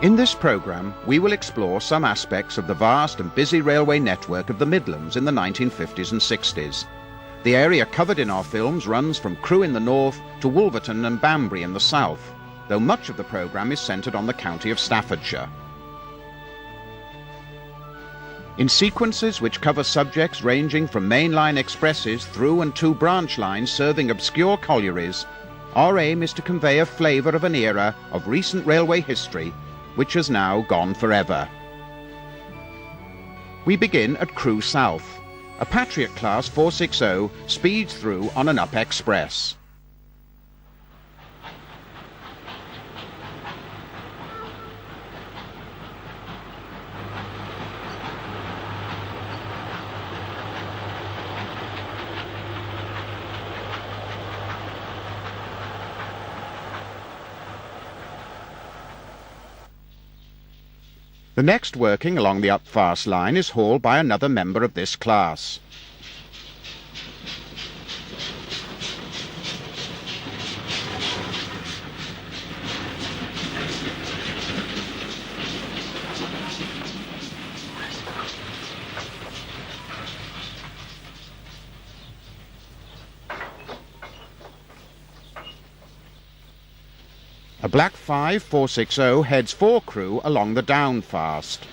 In this programme, we will explore some aspects of the vast and busy railway network of the Midlands in the 1950s and 60s. The area covered in our films runs from Crewe in the north to Wolverton and Banbury in the south, though much of the programme is centred on the county of Staffordshire. In sequences which cover subjects ranging from mainline expresses through and to branch lines serving obscure collieries, our aim is to convey a flavour of an era of recent railway history which has now gone forever. We begin at Crewe South. A Patriot Class 460 speeds through on an up express. The next working along the up-fast line is hauled by another member of this class. A Black 5 460 heads for Crewe along the down fast.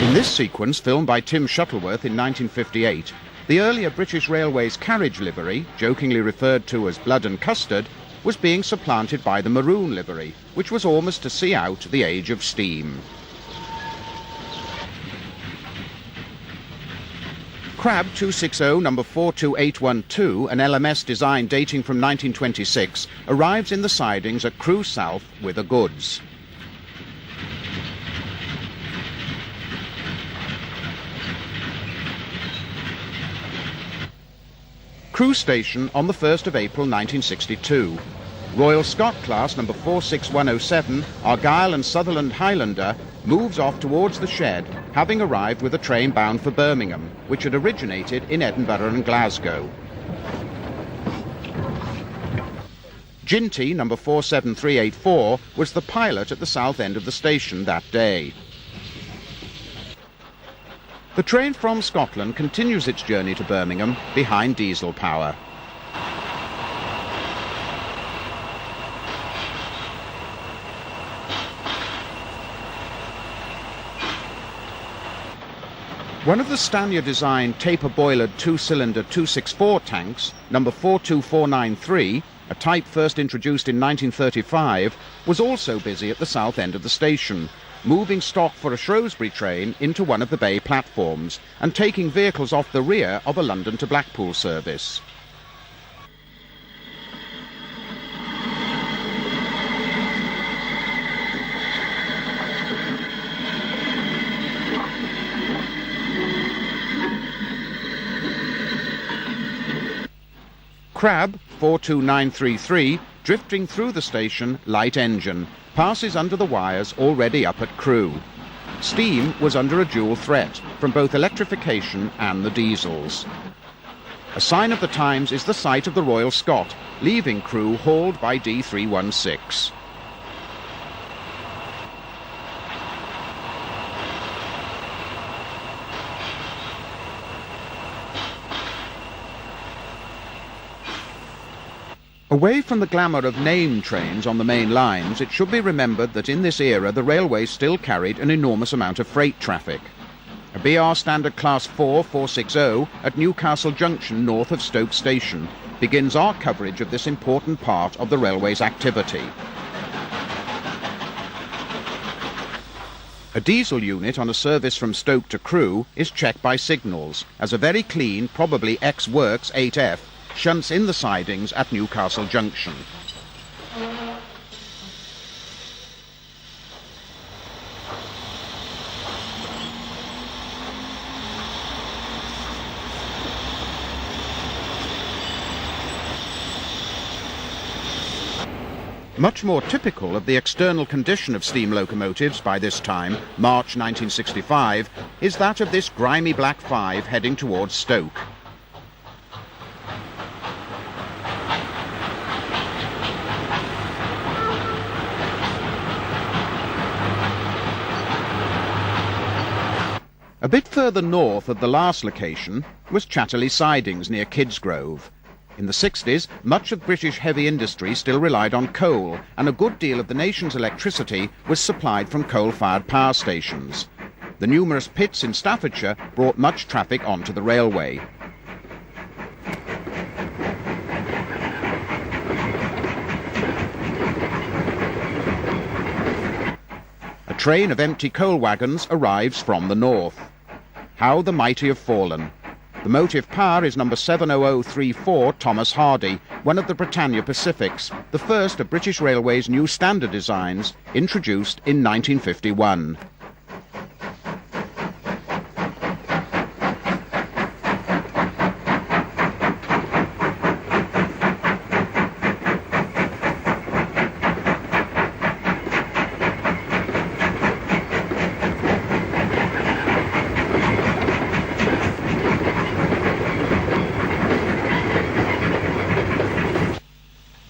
In this sequence, filmed by Tim Shuttleworth in 1958, the earlier British Railways carriage livery, jokingly referred to as blood and custard, was being supplanted by the maroon livery, which was almost to see out the age of steam. Crab 260 number 42812, an LMS design dating from 1926, arrives in the sidings at Crewe South with the goods. Crewe Station on the 1st of April 1962. Royal Scot Class number 46107, Argyll and Sutherland Highlander, moves off towards the shed, having arrived with a train bound for Birmingham, which had originated in Edinburgh and Glasgow. Ginty number 47384 was the pilot at the south end of the station that day. The train from Scotland continues its journey to Birmingham behind diesel power. One of the Stannyer-designed taper-boilered two-cylinder 264 tanks, number 42493, a type first introduced in 1935, was also busy at the south end of the station, moving stock for a Shrewsbury train into one of the bay platforms and taking vehicles off the rear of a London to Blackpool service. Crab 42933, drifting through the station, light engine, passes under the wires already up at Crewe. Steam was under a dual threat from both electrification and the diesels. A sign of the times is the sight of the Royal Scot, leaving Crewe hauled by D316. Away from the glamour of name trains on the main lines, it should be remembered that in this era the railways still carried an enormous amount of freight traffic. A BR Standard Class 4 460 at Newcastle Junction north of Stoke Station begins our coverage of this important part of the railway's activity. A diesel unit on a service from Stoke to Crewe is checked by signals, as a very clean, probably ex-works 8F, shunts in the sidings at Newcastle Junction. Much more typical of the external condition of steam locomotives by this time, March 1965, is that of this grimy Black 5 heading towards Stoke. A bit further north of the last location was Chatterley Sidings near Kidsgrove. In the 60s, much of British heavy industry still relied on coal, and a good deal of the nation's electricity was supplied from coal-fired power stations. The numerous pits in Staffordshire brought much traffic onto the railway. A train of empty coal wagons arrives from the north. How the mighty have fallen. The motive power is number 70034 Thomas Hardy, one of the Britannia Pacifics, the first of British Railways' new standard designs, introduced in 1951.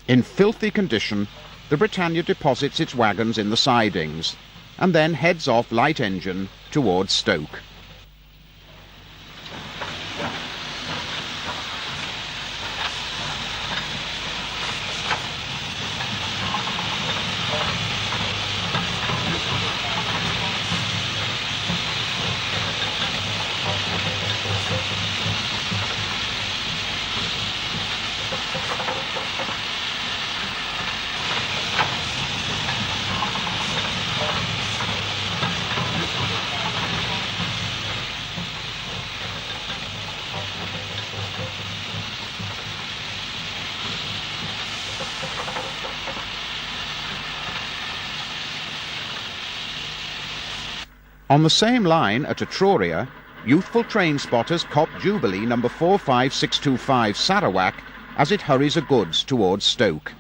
In filthy condition, the Britannia deposits its wagons in the sidings and then heads off light engine towards Stoke. On the same line at Etruria, youthful train spotters cop Jubilee number 45625 Sarawak as it hurries a goods towards Stoke.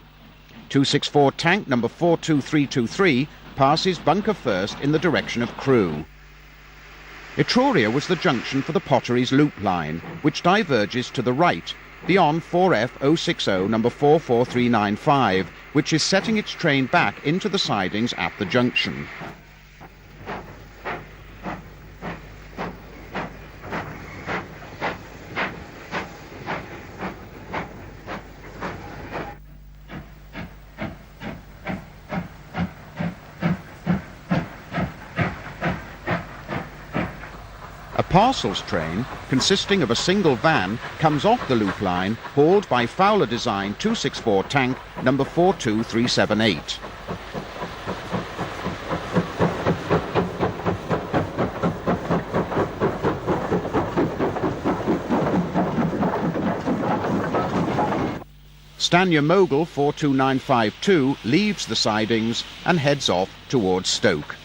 264 tank number 42323 passes bunker first in the direction of Crewe. Etruria was the junction for the Potteries Loop line, which diverges to the right, beyond 4F060 number 44395, which is setting its train back into the sidings at the junction. A parcels train, consisting of a single van, comes off the loop line, hauled by Fowler Design 264 tank number 42378. Stanya Mogul 42952 leaves the sidings and heads off towards Stoke.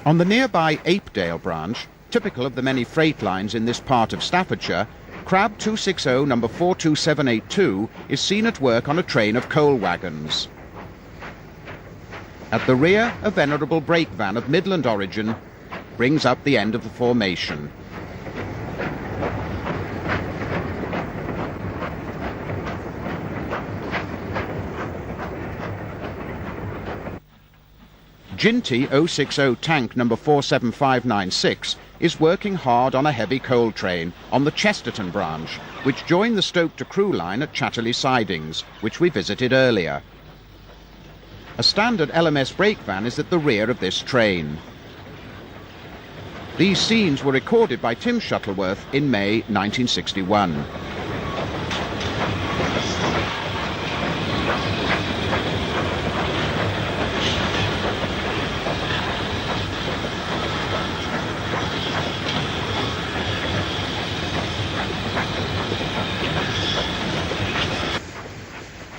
On the nearby Apedale branch, typical of the many freight lines in this part of Staffordshire, Crab 260 number 42782 is seen at work on a train of coal wagons. At the rear, a venerable brake van of Midland origin brings up the end of the formation. Ginty 060 tank number 47596 is working hard on a heavy coal train on the Chesterton branch, which joined the Stoke to Crewe line at Chatterley Sidings, which we visited earlier. A standard LMS brake van is at the rear of this train. These scenes were recorded by Tim Shuttleworth in May 1961.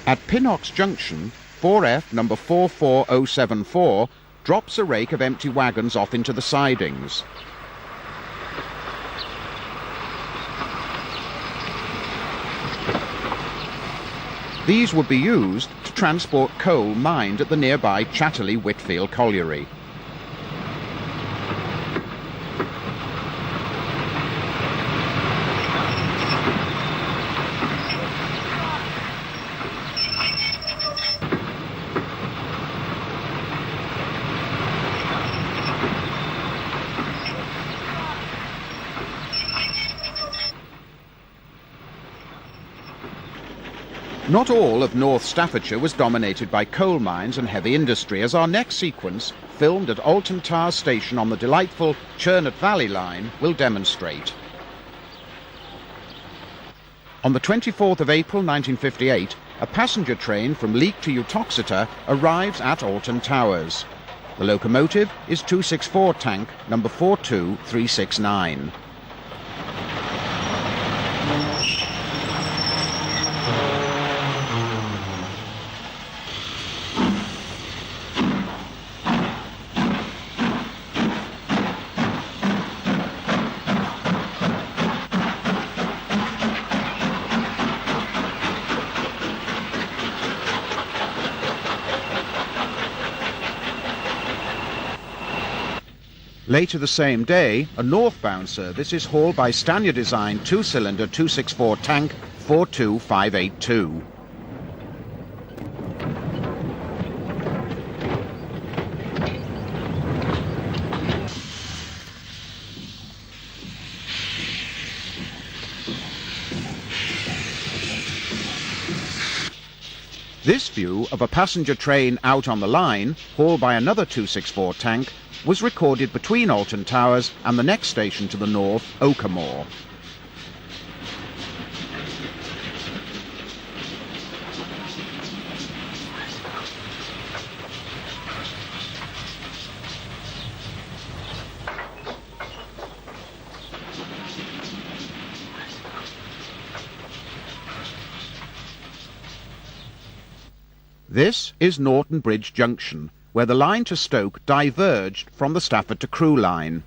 At Pinnock's Junction, 4F number 44074 drops a rake of empty wagons off into the sidings. These would be used to transport coal mined at the nearby Chatterley-Whitfield colliery. Not all of North Staffordshire was dominated by coal mines and heavy industry, as our next sequence, filmed at Alton Towers Station on the delightful Churnet Valley line, will demonstrate. On the 24th of April 1958, a passenger train from Leek to Uttoxeter arrives at Alton Towers. The locomotive is 264 tank number 42369. Later the same day, a northbound service is hauled by Stannyer-designed two-cylinder 264 tank 42582. This view of a passenger train out on the line, hauled by another 264 tank, was recorded between Alton Towers and the next station to the north, Oakermore. This is Norton Bridge Junction, where the line to Stoke diverged from the Stafford to Crewe line.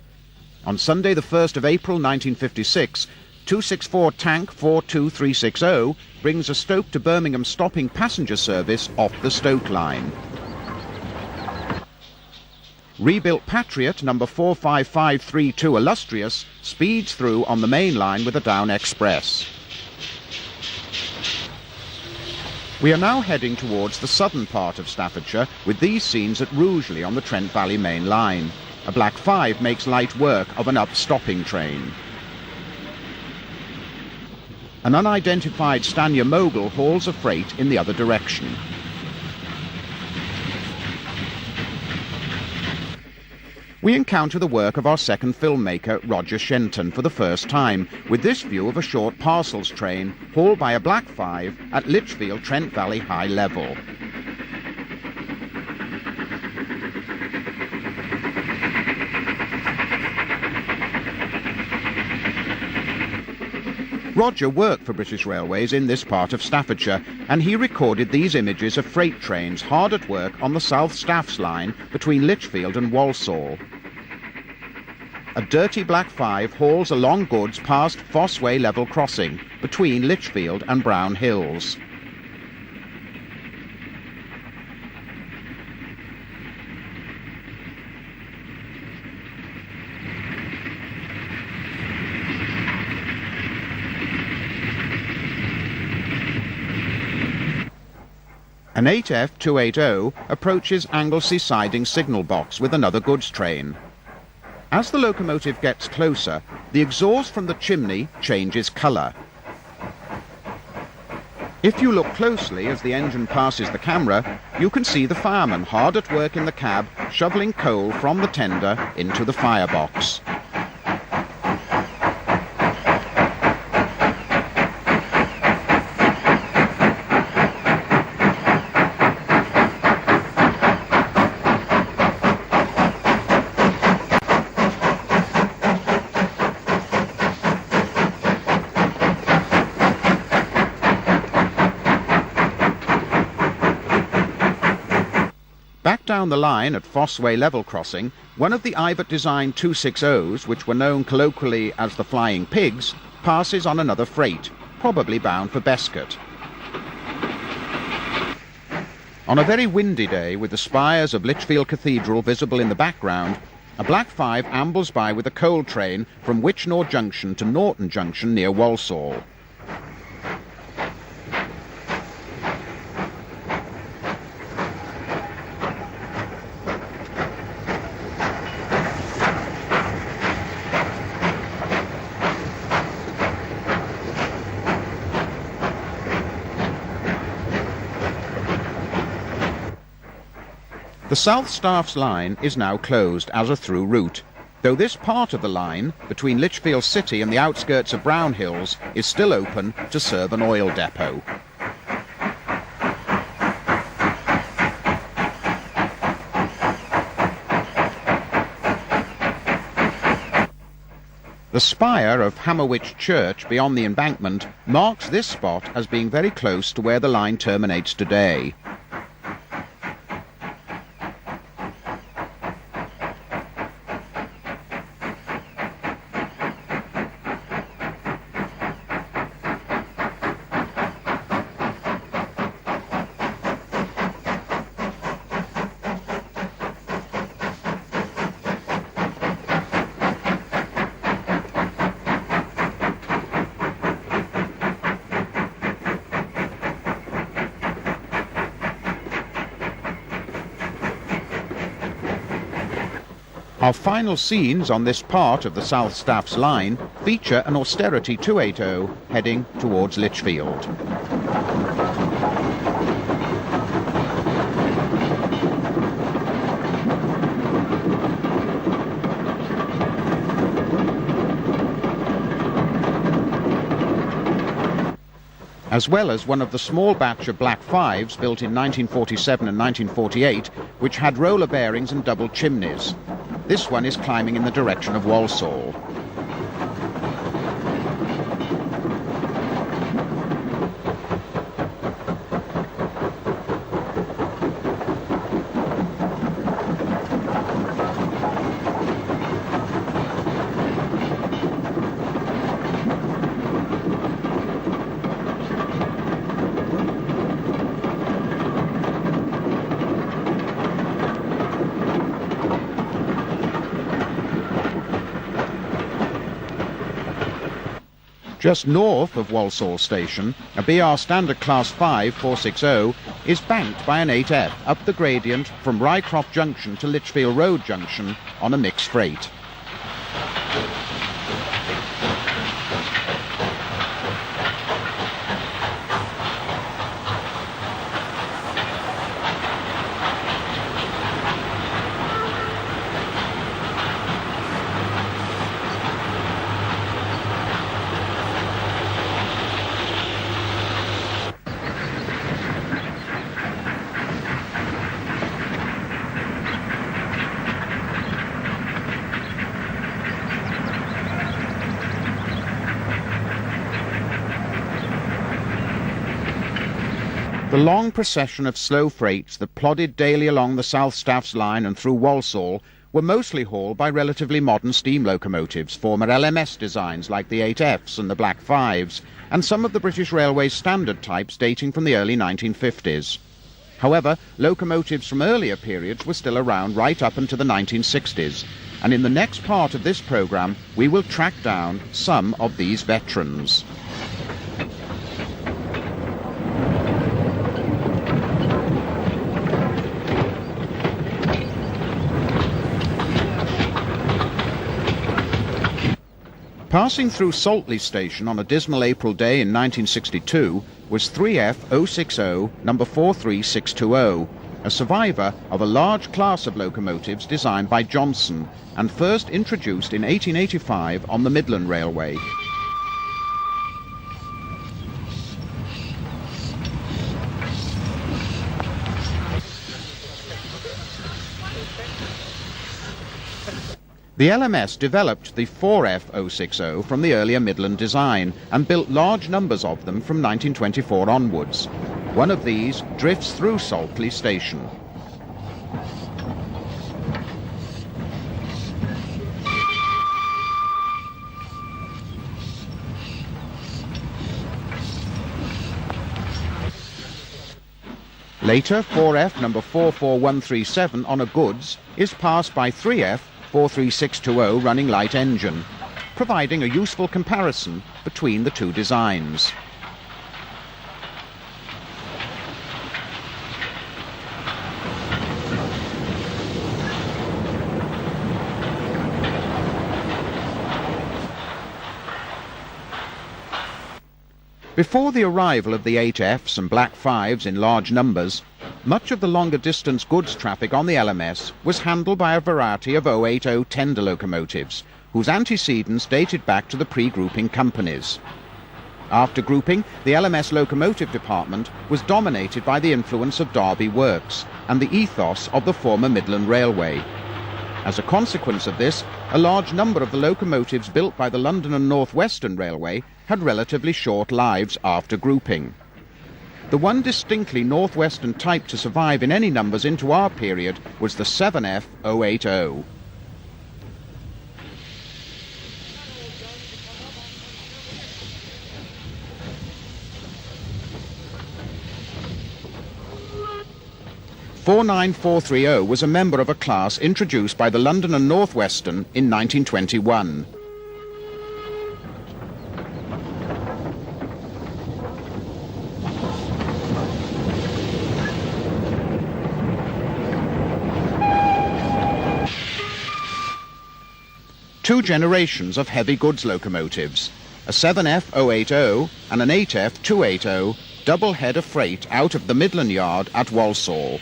On Sunday the 1st of April 1956, 264 tank 42360 brings a Stoke to Birmingham stopping passenger service off the Stoke line. Rebuilt Patriot number 45532 Illustrious speeds through on the main line with a down express. We are now heading towards the southern part of Staffordshire with these scenes at Rugeley on the Trent Valley main line. A Black 5 makes light work of an up-stopping train. An unidentified Stannyer mogul hauls a freight in the other direction. We encounter the work of our second filmmaker, Roger Shenton, for the first time, with this view of a short parcels train hauled by a Black 5 at Lichfield Trent Valley High Level. Roger worked for British Railways in this part of Staffordshire, and he recorded these images of freight trains hard at work on the South Staffs line between Lichfield and Walsall. A dirty Black 5 hauls along goods past Fossway Level Crossing between Lichfield and Brown Hills. An 8F280 approaches Anglesey siding signal box with another goods train. As the locomotive gets closer, the exhaust from the chimney changes colour. If you look closely as the engine passes the camera, you can see the fireman hard at work in the cab, shoveling coal from the tender into the firebox. Back down the line at Fossway Level Crossing, one of the Ivett-designed 260s, which were known colloquially as the Flying Pigs, passes on another freight, probably bound for Bescot. On a very windy day, with the spires of Lichfield Cathedral visible in the background, a Black 5 ambles by with a coal train from Witchnor Junction to Norton Junction near Walsall. The South Staffs line is now closed as a through route, though this part of the line, between Lichfield City and the outskirts of Brown Hills, is still open to serve an oil depot. The spire of Hammerwich Church beyond the embankment marks this spot as being very close to where the line terminates today. Our final scenes on this part of the South Staffs line feature an Austerity 280 heading towards Lichfield. As well as one of the small batch of Black 5s built in 1947 and 1948, which had roller bearings and double chimneys. This one is climbing in the direction of Walsall. Just north of Walsall Station, a BR Standard Class 5 460 is banked by an 8F up the gradient from Rycroft Junction to Lichfield Road Junction on a mixed freight. The long procession of slow freights that plodded daily along the South Staffs line and through Walsall were mostly hauled by relatively modern steam locomotives, former LMS designs like the 8Fs and the Black 5s, and some of the British Railways standard types dating from the early 1950s. However, locomotives from earlier periods were still around right up into the 1960s, and in the next part of this programme we will track down some of these veterans. Passing through Saltley Station on a dismal April day in 1962 was 3F 060 number 43620, a survivor of a large class of locomotives designed by Johnson and first introduced in 1885 on the Midlands Railway. The LMS developed the 4F 060 from the earlier Midland design and built large numbers of them from 1924 onwards. One of these drifts through Saltley Station. Later, 4F number 44137 on a goods is passed by 3F 43620 running light engine, providing a useful comparison between the two designs. Before the arrival of the 8Fs and Black 5s in large numbers, much of the longer distance goods traffic on the LMS was handled by a variety of 080 tender locomotives, whose antecedents dated back to the pre-grouping companies. After grouping, the LMS locomotive department was dominated by the influence of Derby Works and the ethos of the former Midland Railway. As a consequence of this, a large number of the locomotives built by the London and North Western Railway had relatively short lives after grouping. The one distinctly northwestern type to survive in any numbers into our period was the 7F 080. "49430 was a member of a class introduced by the London and North Western in 1921. Two generations of heavy goods locomotives, a 7F 080 and an 8F 280, double head of freight out of the Midland Yard at Walsall.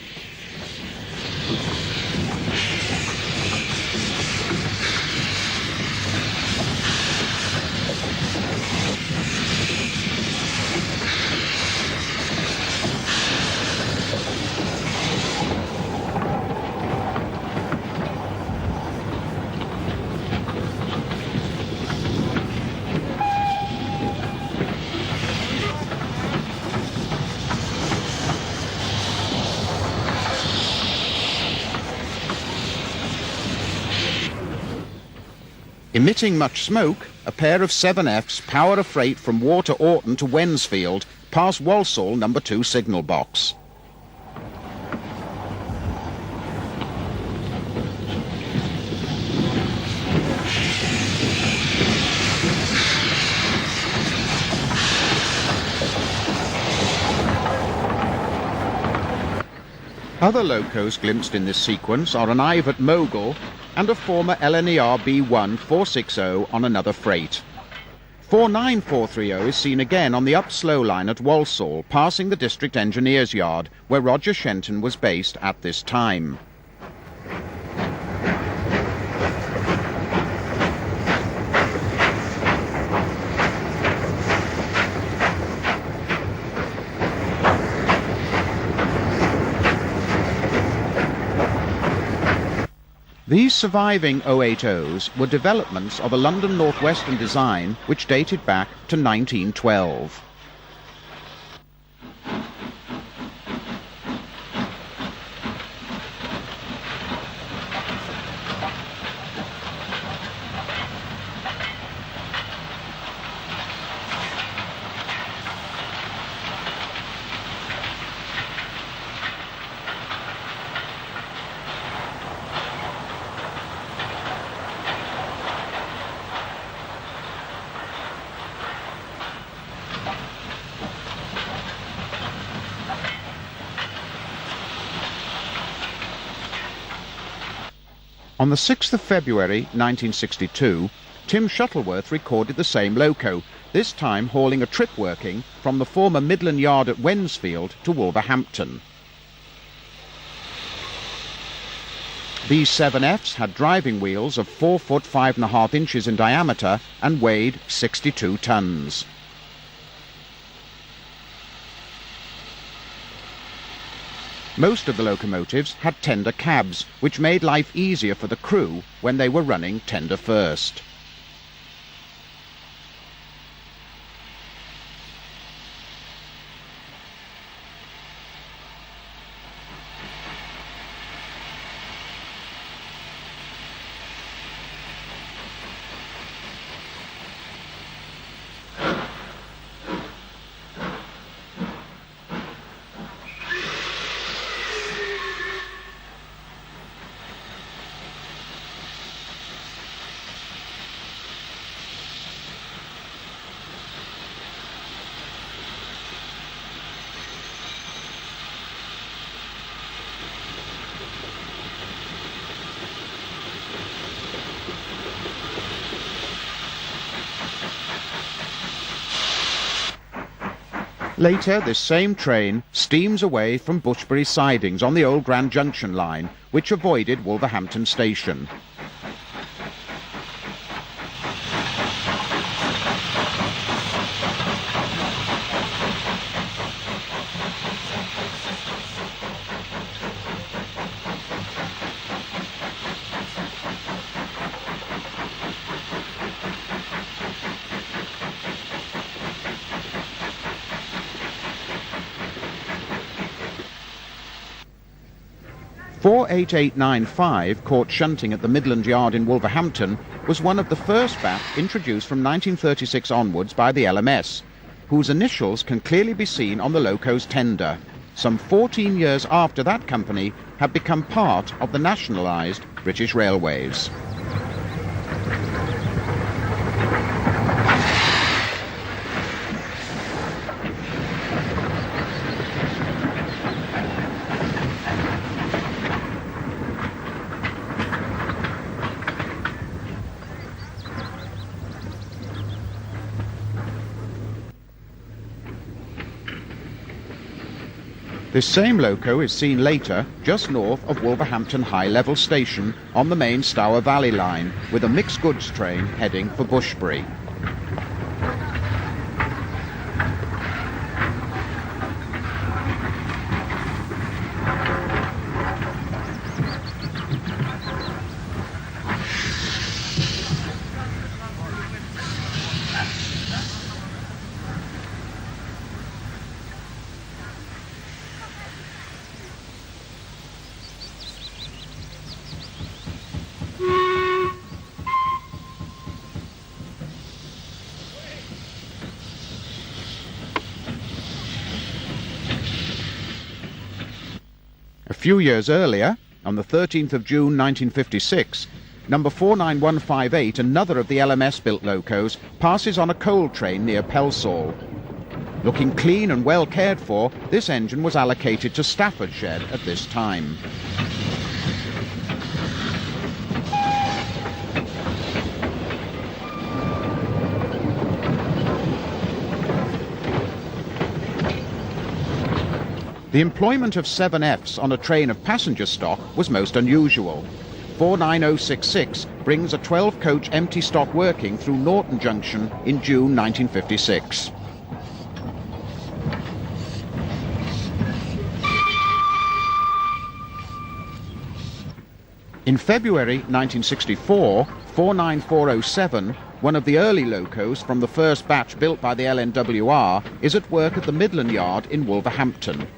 Emitting much smoke, a pair of 7Fs power a freight from Water Orton to Wensfield past Walsall number 2 signal box. Other locos glimpsed in this sequence are an Ivat Mogul and a former LNER B1 460 on another freight. 49430 is seen again on the up slow line at Walsall, passing the District Engineers Yard, where Roger Shenton was based at this time. These surviving 080s were developments of a London North Western design which dated back to 1912. On the 6th of February 1962, Tim Shuttleworth recorded the same loco, this time hauling a trip working from the former Midland Yard at Wensfield to Wolverhampton. These 7Fs had driving wheels of 4 foot 5.5 inches in diameter and weighed 62 tons. Most of the locomotives had tender cabs, which made life easier for the crew when they were running tender first. Later, this same train steams away from Bushbury sidings on the old Grand Junction line, which avoided Wolverhampton Station. .48895, caught shunting at the Midland Yard in Wolverhampton, was one of the first batch introduced from 1936 onwards by the LMS, whose initials can clearly be seen on the loco's tender. Some 14 years after that company had become part of the nationalised British Railways. This same loco is seen later just north of Wolverhampton High Level Station on the main Stour Valley line, with a mixed goods train heading for Bushbury. A few years earlier, on the 13th of June 1956, number 49158, another of the LMS-built locos, passes on a coal train near Pelsall. Looking clean and well cared for, this engine was allocated to Staffordshire at this time. The employment of 7Fs on a train of passenger stock was most unusual. 49066 brings a 12-coach empty stock working through Norton Junction in June 1956. In February 1964, 49407, one of the early locos from the first batch built by the LNWR, is at work at the Midland Yard in Wolverhampton.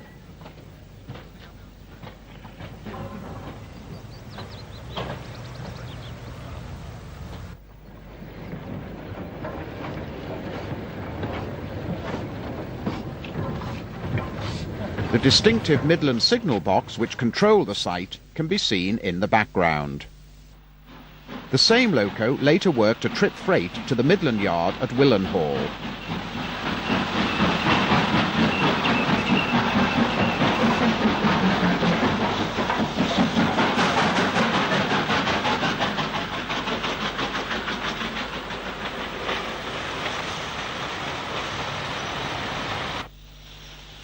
The distinctive Midland signal box which control the site can be seen in the background. The same loco later worked a trip freight to the Midland Yard at Willenhall.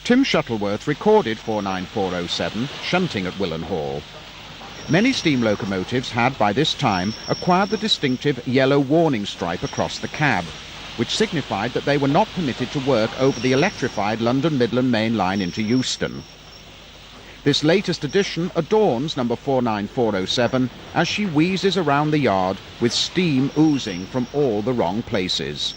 Tim Shuttleworth recorded 49407 shunting at Willenhall. Many steam locomotives had by this time acquired the distinctive yellow warning stripe across the cab, which signified that they were not permitted to work over the electrified London Midland Main Line into Euston. This latest edition adorns number 49407 as she wheezes around the yard with steam oozing from all the wrong places.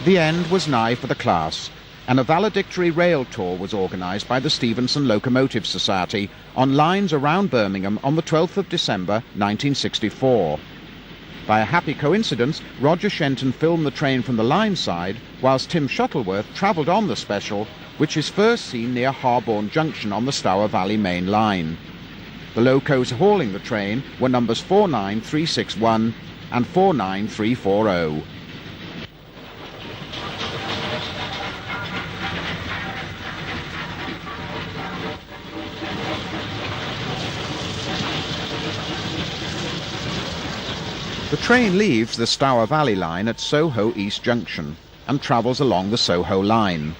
The end was nigh for the class, and a valedictory rail tour was organised by the Stevenson Locomotive Society on lines around Birmingham on the 12th of December 1964. By a happy coincidence, Roger Shenton filmed the train from the line side, whilst Tim Shuttleworth travelled on the special, which is first seen near Harborne Junction on the Stour Valley Main Line. The locos hauling the train were numbers 49361 and 49340. The train leaves the Stour Valley line at Soho East Junction and travels along the Soho line.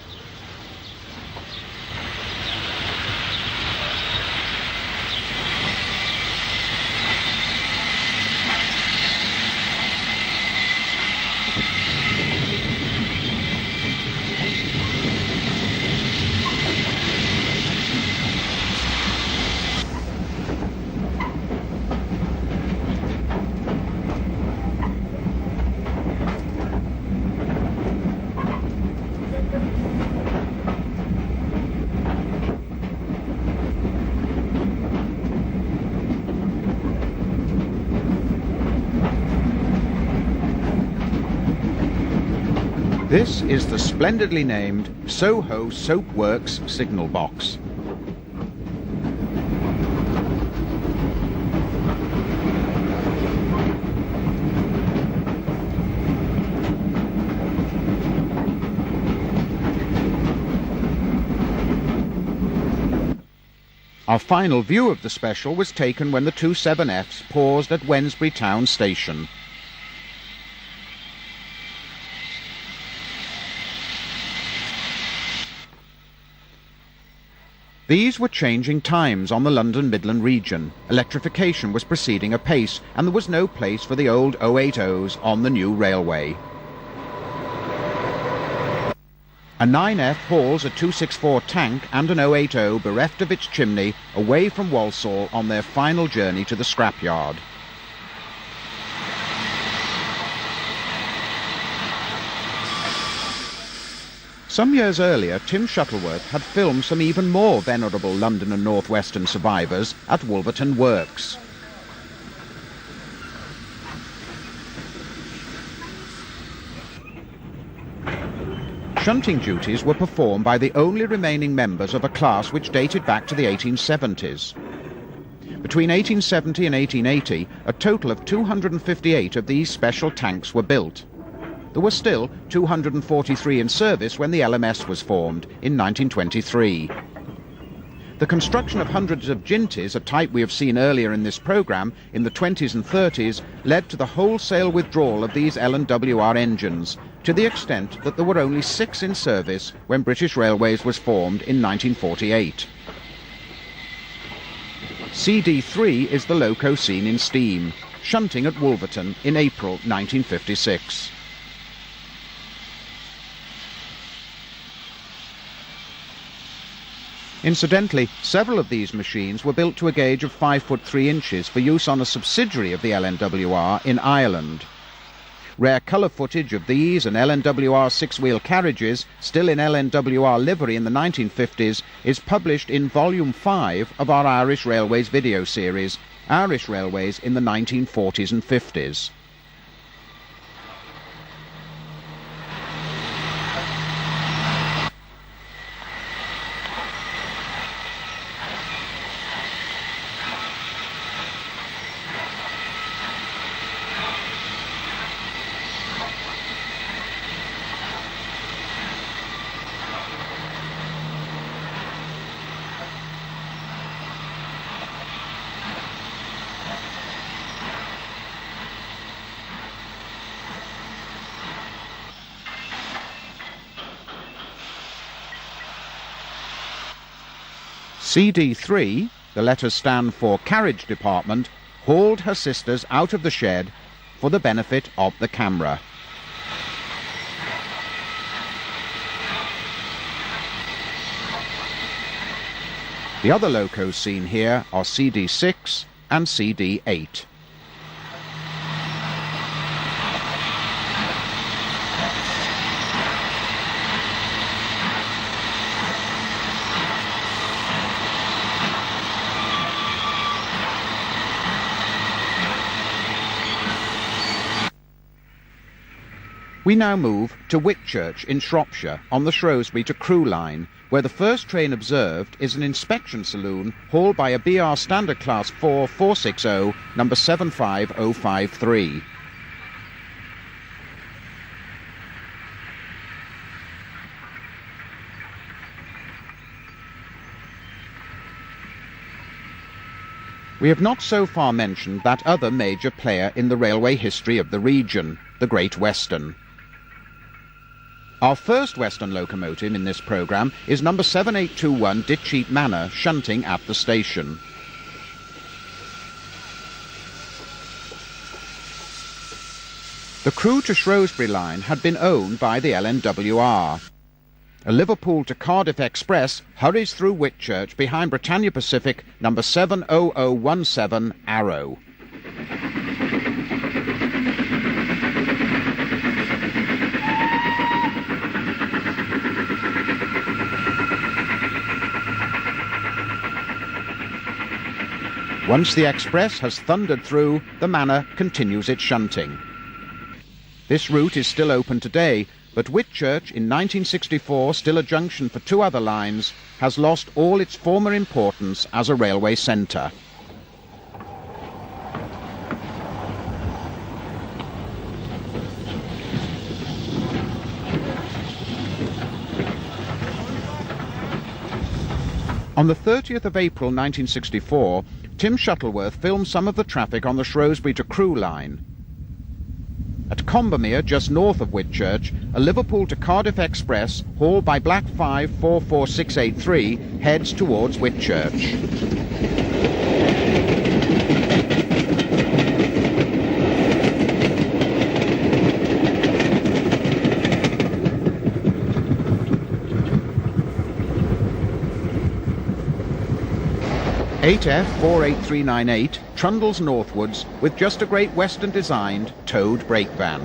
This is the splendidly named Soho Soap Works signal box. Our final view of the special was taken when the 27Fs paused at Wensbury Town Station. These were changing times on the London Midland region. Electrification was proceeding apace, and there was no place for the old 080s on the new railway. A 9F hauls a 264 tank and an 080 bereft of its chimney away from Walsall on their final journey to the scrapyard. Some years earlier, Tim Shuttleworth had filmed some even more venerable London and North Western survivors at Wolverton Works. Shunting duties were performed by the only remaining members of a class which dated back to the 1870s. Between 1870 and 1880, a total of 258 of these special tanks were built. There were still 243 in service when the LMS was formed in 1923. The construction of hundreds of jinties, a type we have seen earlier in this programme, in the 20s and 30s, led to the wholesale withdrawal of these L&WR engines, to the extent that there were only 6 in service when British Railways was formed in 1948. CD3 is the loco seen in steam, shunting at Wolverton in April 1956. Incidentally, several of these machines were built to a gauge of 5 foot 3 inches for use on a subsidiary of the LNWR in Ireland. Rare colour footage of these and LNWR 6-wheel carriages, still in LNWR livery in the 1950s, is published in Volume 5 of our Irish Railways video series, Irish Railways in the 1940s and 50s. CD3, the letters stand for Carriage Department, hauled her sisters out of the shed for the benefit of the camera. The other locos seen here are CD6 and CD8. We now move to Whitchurch in Shropshire on the Shrewsbury to Crewe line, where the first train observed is an inspection saloon hauled by a BR Standard Class 4 460 number 75053. We have not so far mentioned that other major player in the railway history of the region, the Great Western. Our first Western locomotive in this programme is number 7821 Ditcheat Manor, shunting at the station. The Crewe to Shrewsbury line had been owned by the LNWR. A Liverpool to Cardiff Express hurries through Whitchurch behind Britannia Pacific number 70017 Arrow. Once the express has thundered through, the manor continues its shunting. This route is still open today, but Whitchurch, in 1964 still a junction for two other lines, has lost all its former importance as a railway centre. On the 30th of April 1964, Tim Shuttleworth filmed some of the traffic on the Shrewsbury to Crewe line. At Combermere, just north of Whitchurch, a Liverpool to Cardiff Express, hauled by Black 5 44683, heads towards Whitchurch. (8F 48398) trundles northwards with just a Great Western designed towed brake van.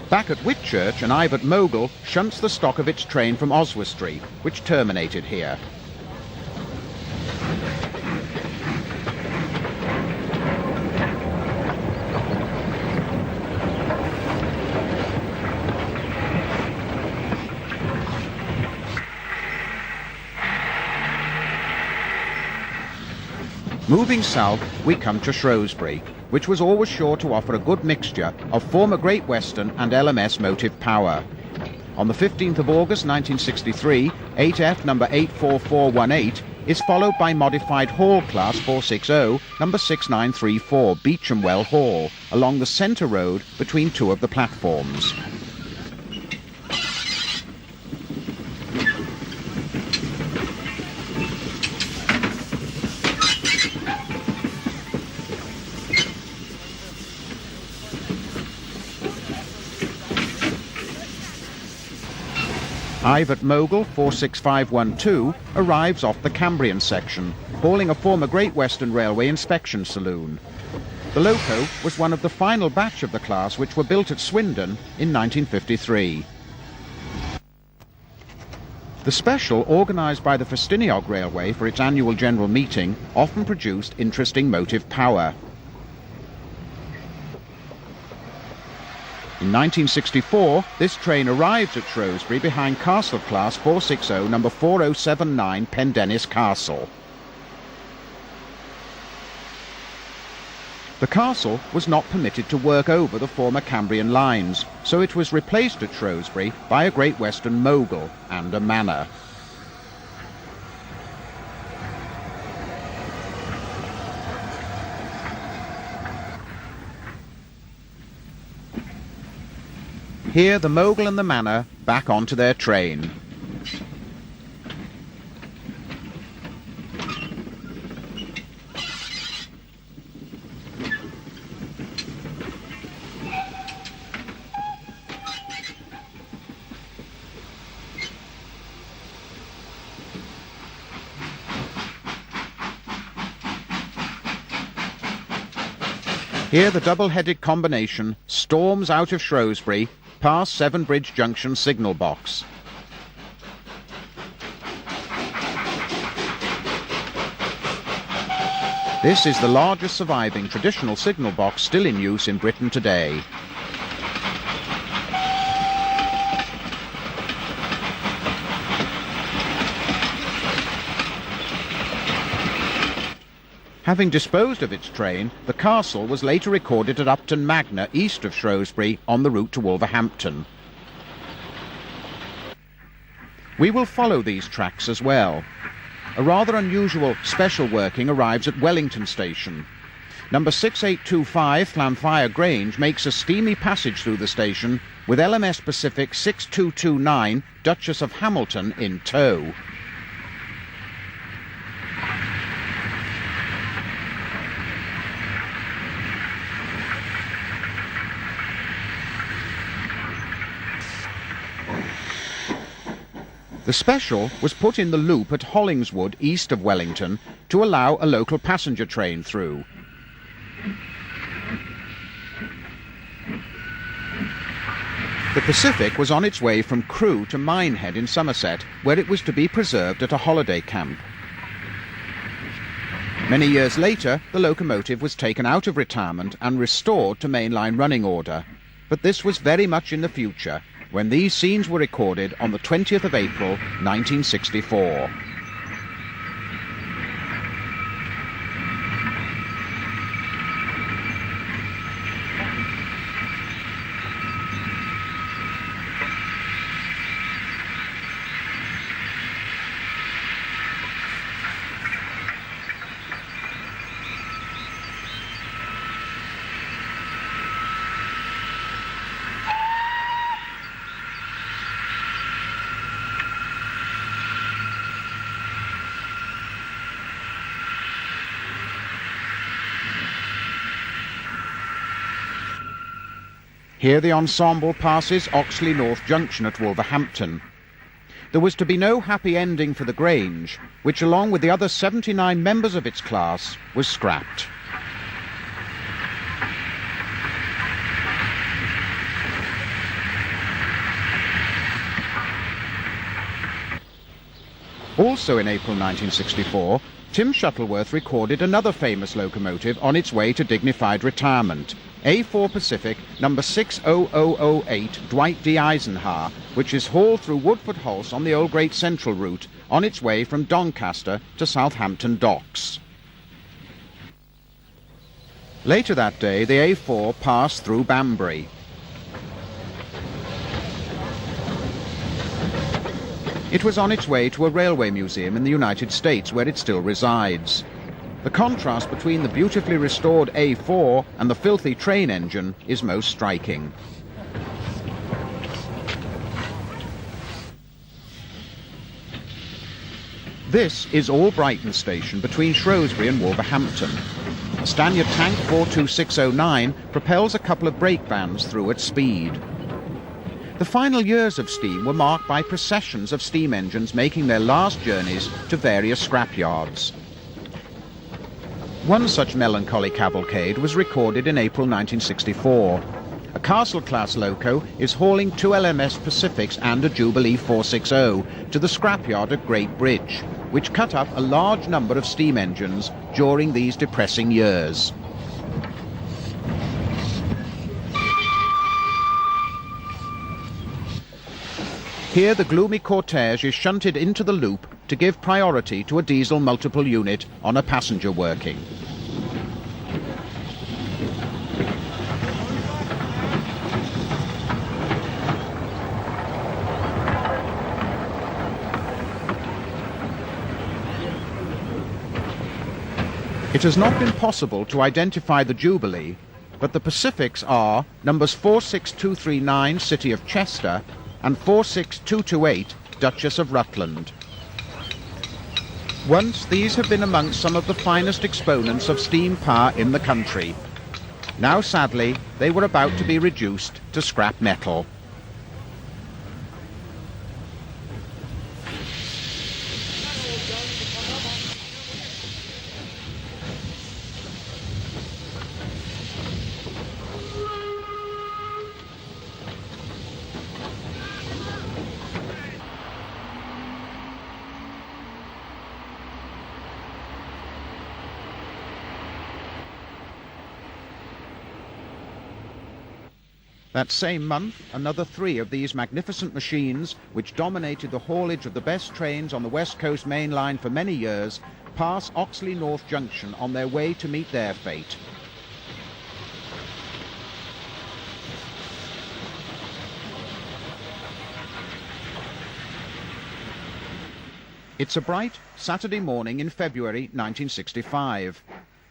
Back at Whitchurch, an Ivet Mogul shunts the stock of its train from Oswestry, which terminated here. Moving south, we come to Shrewsbury, which was always sure to offer a good mixture of former Great Western and LMS motive power. On the 15th of August 1963, 8F number 84418 is followed by modified Hall Class 460 number 6934 Beechamwell Hall along the centre road between two of the platforms. Ivet Mogul 46512 arrives off the Cambrian section, hauling a former Great Western Railway inspection saloon. The loco was one of the final batch of the class which were built at Swindon in 1953. The special organised by the Festiniog Railway for its annual general meeting often produced interesting motive power. In 1964, this train arrived at Shrewsbury behind Castle Class 460 number 4079 Pendennis Castle. The castle was not permitted to work over the former Cambrian lines, so it was replaced at Shrewsbury by a Great Western Mogul and a manor. Here the Mogul and the manor back onto their train. Here the double-headed combination storms out of Shrewsbury past Severn Bridge Junction signal box. This is the largest surviving traditional signal box still in use in Britain today. Having disposed of its train, the castle was later recorded at Upton Magna, east of Shrewsbury, on the route to Wolverhampton. We will follow these tracks as well. A rather unusual special working arrives at Wellington Station. Number 6825 Llanfire Grange makes a steamy passage through the station with LMS Pacific 6229 Duchess of Hamilton in tow. The special was put in the loop at Hollingswood, east of Wellington, to allow a local passenger train through. The Pacific was on its way from Crewe to Minehead in Somerset, where it was to be preserved at a holiday camp. Many years later, the locomotive was taken out of retirement and restored to mainline running order. But this was very much in the future, when these scenes were recorded on the 20th of April, 1964. Here the ensemble passes Oxley North Junction at Wolverhampton. There was to be no happy ending for the Grange, which along with the other 79 members of its class was scrapped. Also in April 1964, Tim Shuttleworth recorded another famous locomotive on its way to dignified retirement, A4 Pacific number 60008 Dwight D. Eisenhower, which is hauled through Woodford Hulse on the old Great Central route on its way from Doncaster to Southampton Docks. Later that day, the A4 passed through Banbury. It was on its way to a railway museum in the United States, where it still resides. The contrast between the beautifully restored A4 and the filthy train engine is most striking. This is Albrighton Station between Shrewsbury and Wolverhampton. A Stannard Tank 42609 propels a couple of brake bands through at speed. The final years of steam were marked by processions of steam engines making their last journeys to various scrapyards. One such melancholy cavalcade was recorded in April 1964. A Castle-class loco is hauling two LMS Pacifics and a Jubilee 460 to the scrapyard at Great Bridge, which cut up a large number of steam engines during these depressing years. Here the gloomy cortege is shunted into the loop to give priority to a diesel multiple unit on a passenger working. It has not been possible to identify the Jubilee, but the Pacifics are numbers 46239 City of Chester and 46228 Duchess of Rutland. Once these have been amongst some of the finest exponents of steam power in the country. Now sadly they were about to be reduced to scrap metal. That same month, another 3 of these magnificent machines, which dominated the haulage of the best trains on the West Coast Main Line for many years, pass Oxley North Junction on their way to meet their fate. It's a bright Saturday morning in February 1965.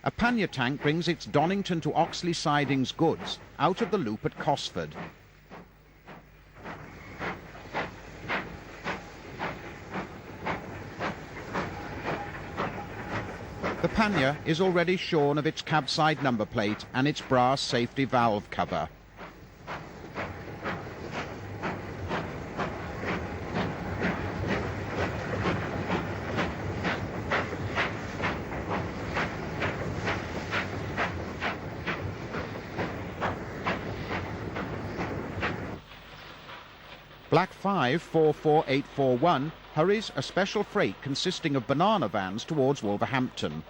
A pannier tank brings its Donington to Oxley sidings goods out of the loop at Cosford. The pannier is already shorn of its cabside number plate and its brass safety valve cover. Black 5 44841 hurries a special freight consisting of banana vans towards Wolverhampton.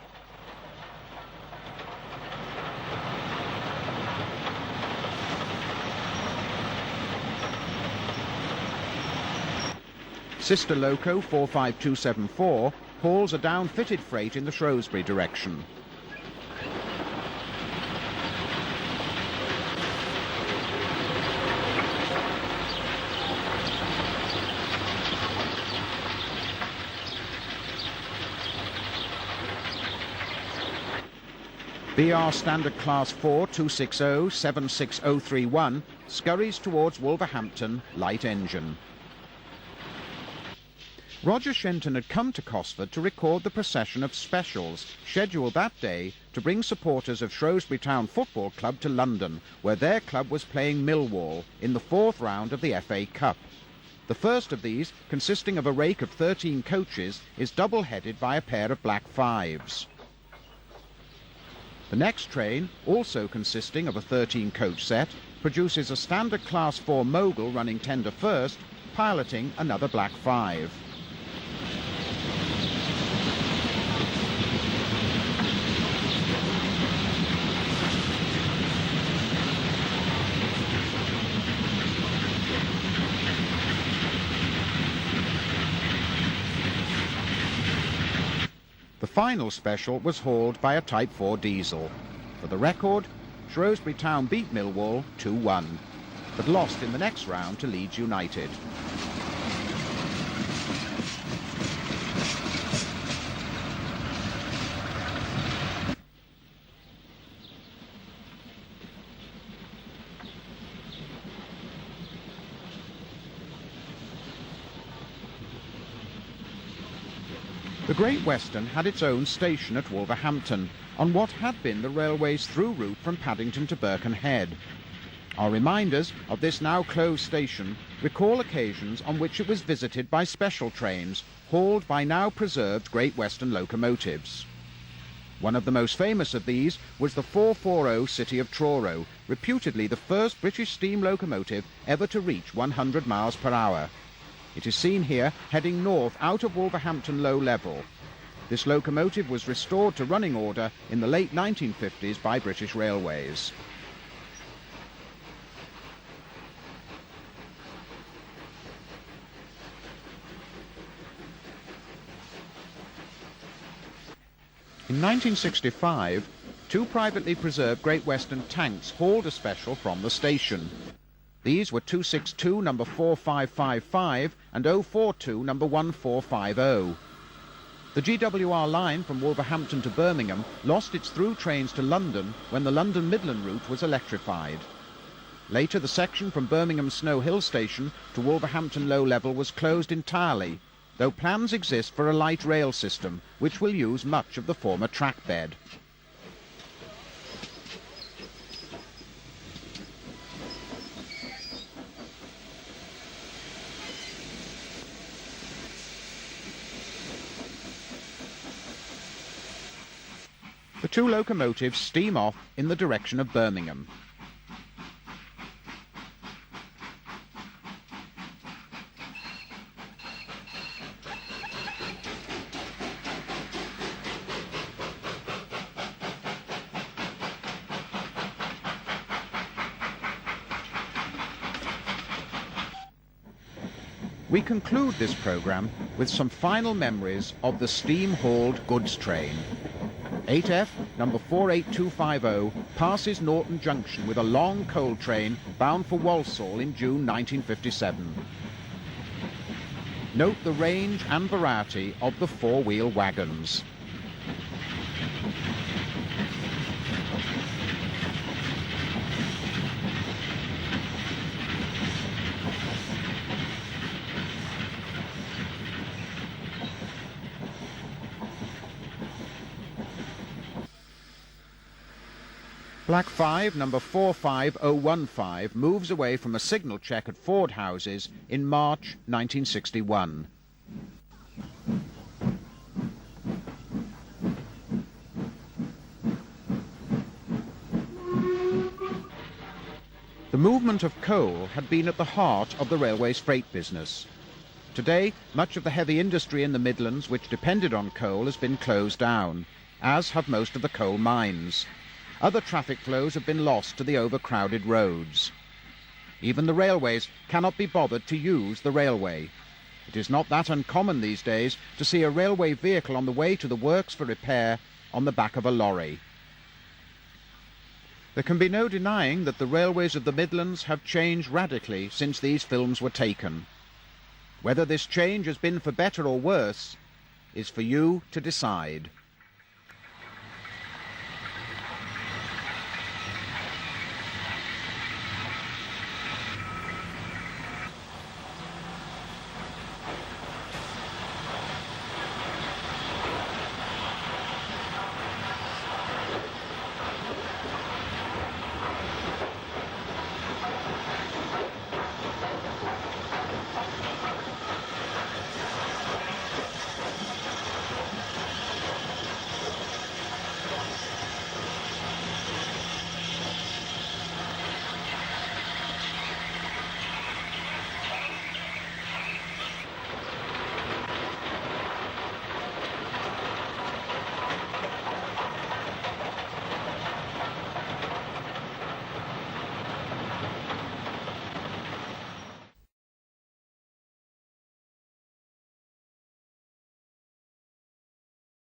Sister Loco 45274 hauls a down-fitted freight in the Shrewsbury direction. BR Standard Class 4 260 76031 scurries towards Wolverhampton, light engine. Roger Shenton had come to Cosford to record the procession of specials scheduled that day to bring supporters of Shrewsbury Town Football Club to London, where their club was playing Millwall in the 4th round of the FA Cup. The first of these, consisting of a rake of 13 coaches, is double-headed by a pair of black 5s. The next train, also consisting of a 13-coach set, produces a Standard Class 4 mogul running tender first, piloting another black 5. The final special was hauled by a Type 4 diesel. For the record, Shrewsbury Town beat Millwall 2-1, but lost in the next round to Leeds United. The Great Western had its own station at Wolverhampton, on what had been the railway's through route from Paddington to Birkenhead. Our reminders of this now closed station recall occasions on which it was visited by special trains, hauled by now preserved Great Western locomotives. One of the most famous of these was the 440 City of Truro, reputedly the first British steam locomotive ever to reach 100 miles per hour. It is seen here heading north out of Wolverhampton Low Level. This locomotive was restored to running order in the late 1950s by British Railways. In 1965, 2 privately preserved Great Western tanks hauled a special from the station. These were 262 number 4555 and 042 number 1450. The GWR line from Wolverhampton to Birmingham lost its through trains to London when the London Midland route was electrified. Later, the section from Birmingham Snow Hill Station to Wolverhampton Low Level was closed entirely, though plans exist for a light rail system, which will use much of the former track bed. The 2 locomotives steam off in the direction of Birmingham. We conclude this programme with some final memories of the steam-hauled goods train. 8F number 48250 passes Norton Junction with a long coal train bound for Walsall in June 1957. Note the range and variety of the four-wheel wagons. Black 5, number 45015, moves away from a signal check at Ford Houses in March 1961. The movement of coal had been at the heart of the railway's freight business. Today, much of the heavy industry in the Midlands which depended on coal has been closed down, as have most of the coal mines. Other traffic flows have been lost to the overcrowded roads. Even the railways cannot be bothered to use the railway. It is not that uncommon these days to see a railway vehicle on the way to the works for repair on the back of a lorry. There can be no denying that the railways of the Midlands have changed radically since these films were taken. Whether this change has been for better or worse is for you to decide.